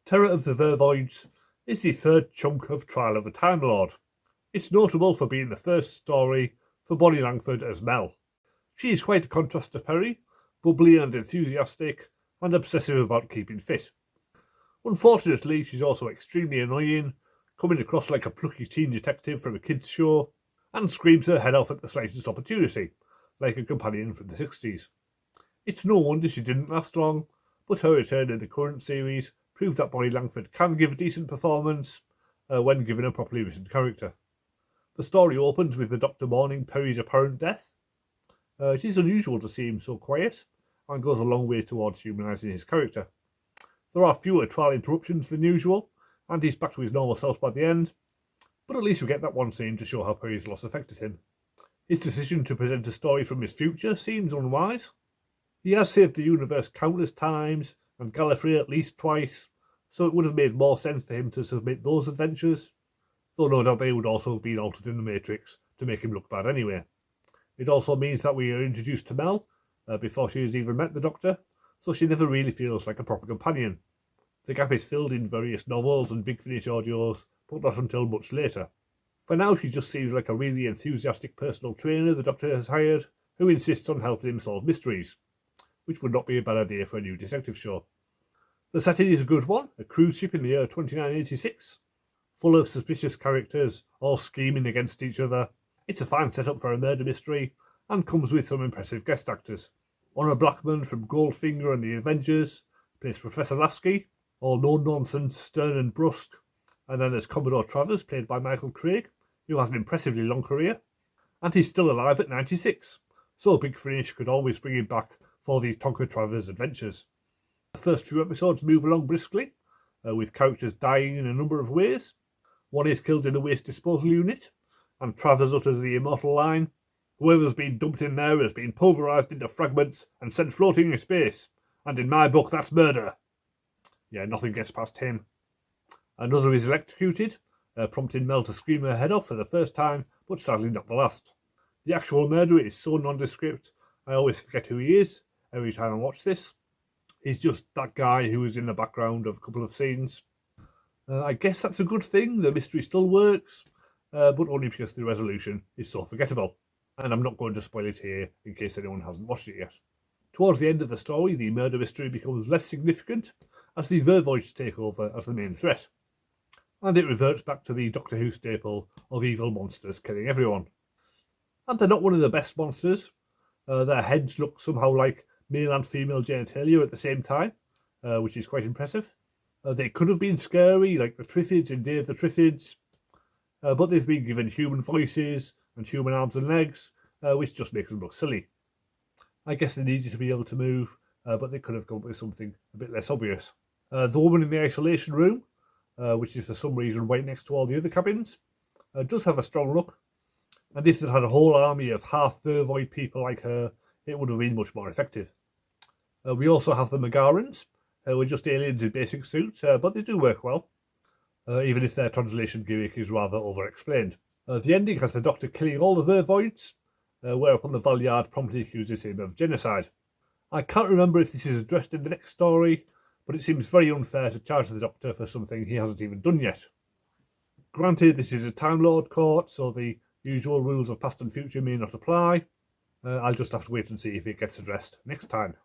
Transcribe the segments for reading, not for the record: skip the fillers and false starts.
Terror of the Vervoids is the third chunk of Trial of the Time Lord. It's notable for being the first story for Bonnie Langford as Mel. She is quite a contrast to Perry, bubbly and enthusiastic, and obsessive about keeping fit. Unfortunately, she's also extremely annoying, coming across like a plucky teen detective from a kids' show, and screams her head off at the slightest opportunity, like a companion from the 60s. It's no wonder she didn't last long, but her return in the current series proved that Bonnie Langford can give a decent performance when given a properly written character. The story opens with the Doctor mourning Perry's apparent death. It is unusual to see him so quiet, and goes a long way towards humanising his character. There are fewer trial interruptions than usual, and he's back to his normal self by the end, but at least we get that one scene to show how Perry's loss affected him. His decision to present a story from his future seems unwise. He has saved the universe countless times, and Gallifrey at least twice, so it would have made more sense for him to submit those adventures, though no doubt they would also have been altered in the Matrix to make him look bad anyway. It also means that we are introduced to Mel before she has even met the Doctor, so she never really feels like a proper companion. The gap is filled in various novels and Big Finish audios, but not until much later. For now, she just seems like a really enthusiastic personal trainer the Doctor has hired, who insists on helping him solve mysteries, which would not be a bad idea for a new detective show. The setting is a good one, a cruise ship in the year 2986, full of suspicious characters, all scheming against each other. It's a fine setup for a murder mystery, and comes with some impressive guest actors. Honor Blackman from Goldfinger and the Avengers plays Professor Lasky, all no-nonsense, stern and brusque. And then there's Commodore Travers, played by Michael Craig, who has an impressively long career. And he's still alive at 96, so Big Finish could always bring him back for the Tonker Travers adventures. The first two episodes move along briskly, with characters dying in a number of ways. One is killed in a waste disposal unit, and Travers utters the immortal line, "Whoever's been dumped in there has been pulverised into fragments and sent floating in space, and in my book that's murder." Yeah, nothing gets past him. Another is electrocuted, prompting Mel to scream her head off for the first time, but sadly not the last. The actual murderer is so nondescript, I always forget who he is every time I watch this. He's just that guy who is in the background of a couple of scenes. I guess that's a good thing, the mystery still works, but only because the resolution is so forgettable. And I'm not going to spoil it here in case anyone hasn't watched it yet. Towards the end of the story, the murder mystery becomes less significant as the Vervoids take over as the main threat. And it reverts back to the Doctor Who staple of evil monsters killing everyone. And they're not one of the best monsters. Their heads look somehow like male and female genitalia at the same time, which is quite impressive. They could have been scary, like the Triffids in Day of the Triffids, but they've been given human voices and human arms and legs, which just makes them look silly. I guess they needed to be able to move, but they could have come up with something a bit less obvious. The woman in the isolation room, which is for some reason right next to all the other cabins, does have a strong look, and if they'd had a whole army of half-Vervoid people like her, it would have been much more effective. We also have the Megarans, who are just aliens in basic suits, but they do work well, even if their translation gimmick is rather over-explained. The ending has the Doctor killing all the Vervoids, whereupon the Valyard promptly accuses him of genocide. I can't remember if this is addressed in the next story, but it seems very unfair to charge the Doctor for something he hasn't even done yet. Granted, this is a Time Lord court, so the usual rules of past and future may not apply. I'll just have to wait and see if it gets addressed next time.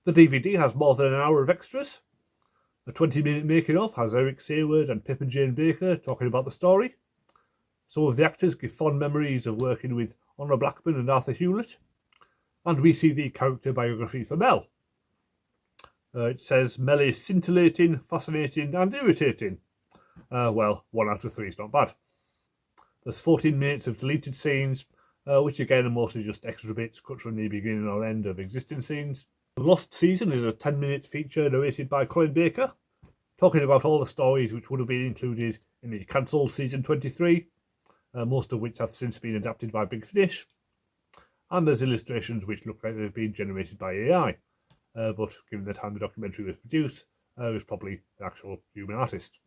The DVD has more than an hour of extras. The 20-minute making-of has Eric Sayward and Pip and Jane Baker talking about the story. Some of the actors give fond memories of working with Honor Blackman and Arthur Hewlett. And we see the character biography for Mel. It says, Mel is scintillating, fascinating and irritating. Well, 1 out of 3 is not bad. There's 14 minutes of deleted scenes, which again are mostly just extra bits cut from the beginning or end of existing scenes. The Lost Season is a 10-minute feature narrated by Colin Baker, talking about all the stories which would have been included in the cancelled Season 23, most of which have since been adapted by Big Finish. And there's illustrations which look like they've been generated by AI, but given the time the documentary was produced, it was probably an actual human artist.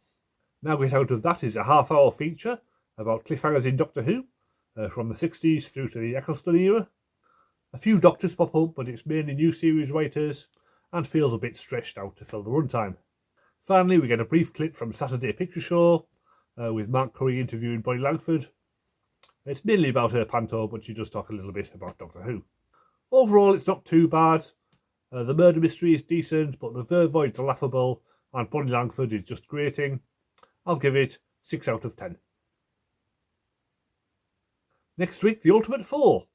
Now get out of that is a half-hour feature about cliffhangers in Doctor Who, from the 60s through to the Eccleston era. A few Doctors pop up, but it's mainly new series writers, and feels a bit stretched out to fill the runtime. Finally, we get a brief clip from Saturday Picture Show with Mark Curry interviewing Bonnie Langford. It's mainly about her panto, but she does talk a little bit about Doctor Who. Overall, it's not too bad. The murder mystery is decent, but the Vervoids are laughable, and Bonnie Langford is just grating. I'll give it 6 out of 10. Next week, The Ultimate 4,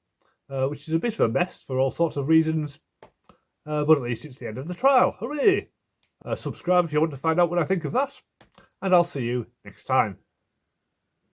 which is a bit of a mess for all sorts of reasons, but at least it's the end of the trial. Hooray! Subscribe if you want to find out what I think of that, and I'll see you next time.